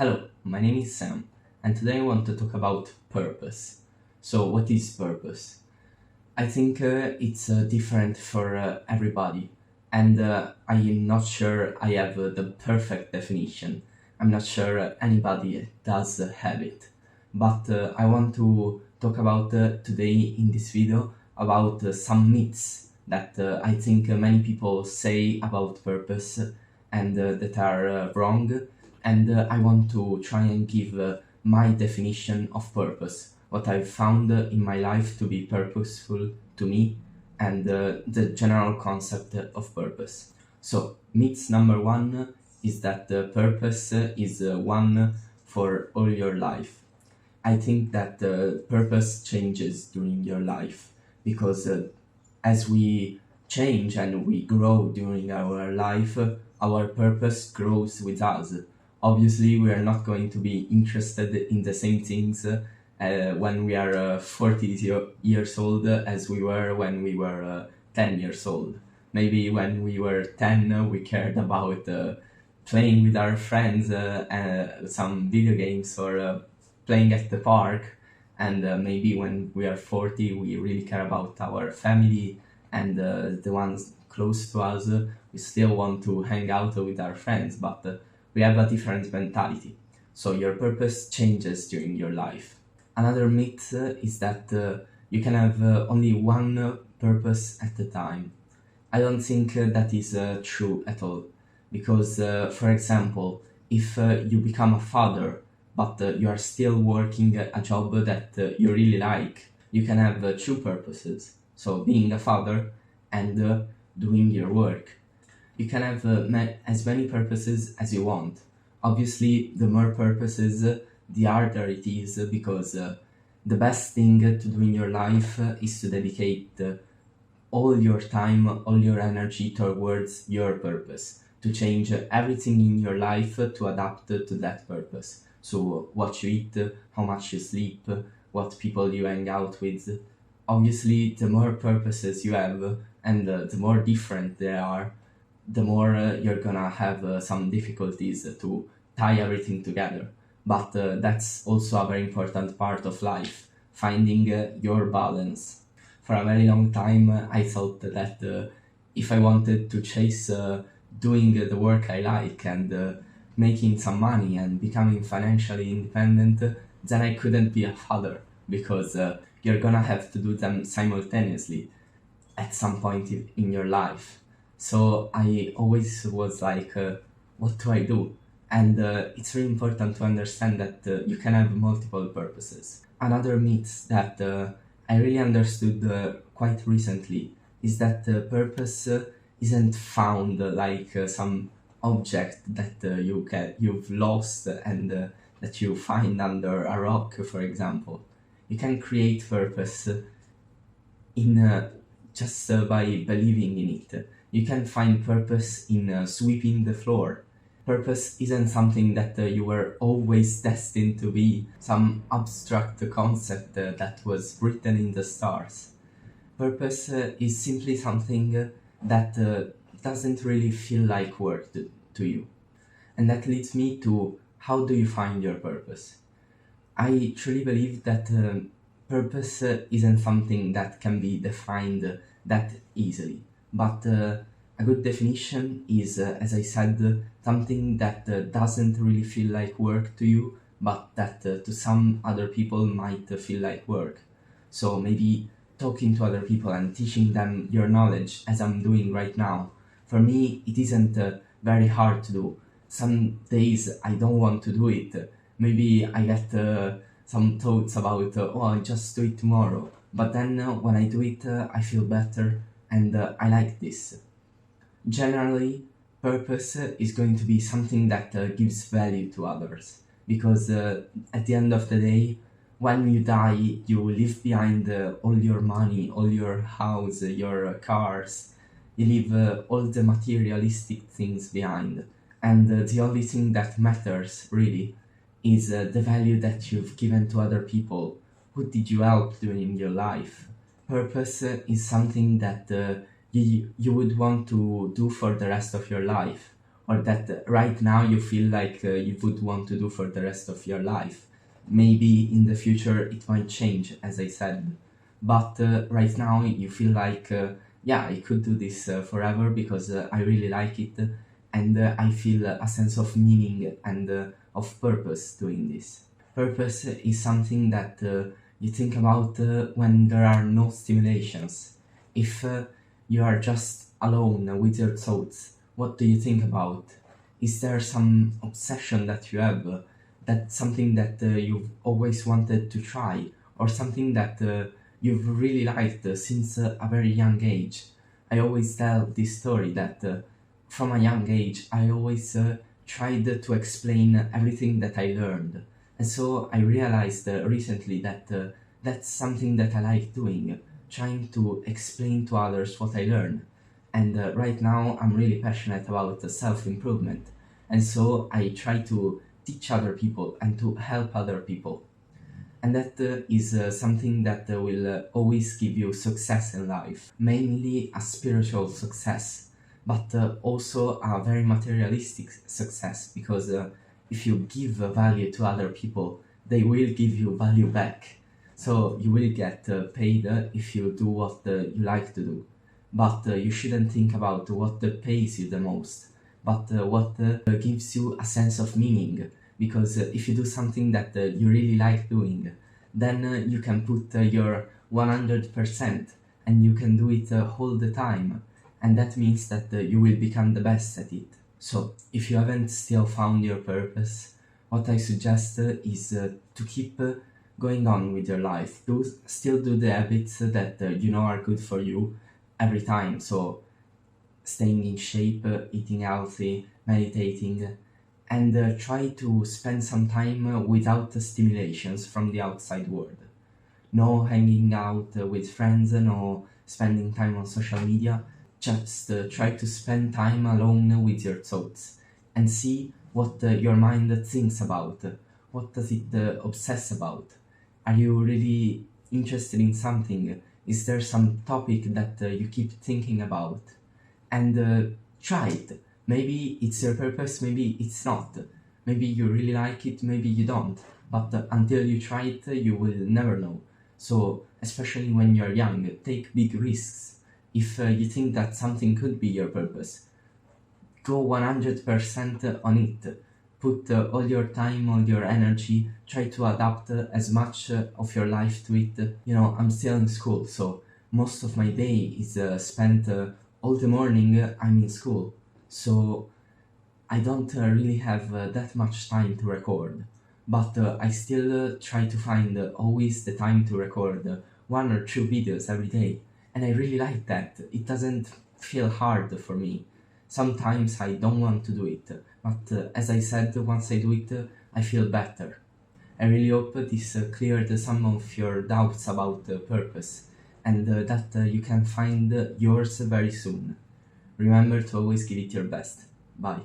Hello, my name is Sam, and today I want to talk about purpose. So, what is purpose? I think it's different for everybody, and I am not sure I have the perfect definition. I'm not sure anybody does have it, but I want to talk about today in this video about some myths that I think many people say about purpose and that are wrong, and I want to try and give my definition of purpose, what I've found in my life to be purposeful to me, and the general concept of purpose. So, myth number one is that purpose is one for all your life. I think that purpose changes during your life because as we change and we grow during our life, our purpose grows with us. Obviously, we are not going to be interested in the same things when we are 40 years old as we were when we were 10 years old. Maybe when we were 10, we cared about playing with our friends, some video games, or playing at the park. And maybe when we are 40, we really care about our family and the ones close to us. We still want to hang out with our friends, but we have a different mentality. So your purpose changes during your life. Another myth is that you can have only one purpose at a time. I don't think that is true at all. Because, for example, if you become a father, but you are still working a job that you really like, you can have two purposes. So, being a father and doing your work. You can have as many purposes as you want. Obviously, the more purposes, the harder it is because the best thing to do in your life is to dedicate all your time, all your energy towards your purpose, to change everything in your life to adapt to that purpose. So, what you eat, how much you sleep, what people you hang out with. Obviously, the more purposes you have and the more different they are, the more you're gonna have some difficulties to tie everything together. But that's also a very important part of life, finding your balance. For a very long time, I thought that if I wanted to chase doing the work I like and making some money and becoming financially independent, then I couldn't be a father because you're gonna have to do them simultaneously at some point in your life. So I always was like, what do I do? And it's really important to understand that you can have multiple purposes. Another myth that I really understood quite recently is that purpose isn't found like some object that you've lost and that you find under a rock, for example. You can create purpose in just by believing in it. You can find purpose in sweeping the floor. Purpose isn't something that you were always destined to be, some abstract concept that was written in the stars. Purpose is simply something that doesn't really feel like work to you. And that leads me to how do you find your purpose? I truly believe that purpose isn't something that can be defined that easily, but a good definition is, as I said, something that doesn't really feel like work to you, but that to some other people might feel like work. So maybe talking to other people and teaching them your knowledge, as I'm doing right now, for me it isn't very hard to do. Some days I don't want to do it. Maybe I get some thoughts about, oh, I'll just do it tomorrow. But then when I do it, I feel better and I like this. Generally, purpose is going to be something that gives value to others because at the end of the day, when you die, you leave behind all your money, all your house, your cars. You leave all the materialistic things behind, and the only thing that matters really is the value that you've given to other people. Who did you help during your life? Purpose is something that you would want to do for the rest of your life, or that right now you feel like you would want to do for the rest of your life. Maybe in the future it might change, as I said, but right now you feel like, yeah, I could do this forever because I really like it, and I feel a sense of meaning and of purpose doing this. Purpose is something that you think about when there are no stimulations. If you are just alone with your thoughts, what do you think about? Is there some obsession that you have? That's something that you've always wanted to try, or something that you've really liked since a very young age? I always tell this story that from a young age I always tried to explain everything that I learned. And so I realized recently that that's something that I like doing, trying to explain to others what I learn. And right now I'm really passionate about self-improvement. And so I try to teach other people and to help other people. And that is something that will always give you success in life, mainly a spiritual success, but also a very materialistic success, because if you give value to other people, they will give you value back. So you will get paid if you do what you like to do. But you shouldn't think about what pays you the most, but what gives you a sense of meaning. Because if you do something that you really like doing, then you can put your 100% and you can do it all the time. And that means that you will become the best at it. So, if you haven't still found your purpose, what I suggest is to keep going on with your life. Still do the habits that you know are good for you every time. So, staying in shape, eating healthy, meditating, and try to spend some time without stimulations from the outside world. No hanging out with friends, no spending time on social media. Just try to spend time alone with your thoughts and see what your mind thinks about. What does it obsess about? Are you really interested in something? Is there some topic that you keep thinking about? And try it. Maybe it's your purpose, maybe it's not. Maybe you really like it, maybe you don't. But until you try it, you will never know. So, especially when you're young, take big risks. If you think that something could be your purpose, go 100% on it. Put all your time, all your energy, try to adapt as much of your life to it. You know, I'm still in school, so most of my day is spent all the morning I'm in school. So I don't really have that much time to record. But I still try to find always the time to record 1 or 2 videos every day. And I really like that. It doesn't feel hard for me. Sometimes I don't want to do it, but as I said, once I do it, I feel better. I really hope this cleared some of your doubts about purpose, and that you can find yours very soon. Remember to always give it your best. Bye.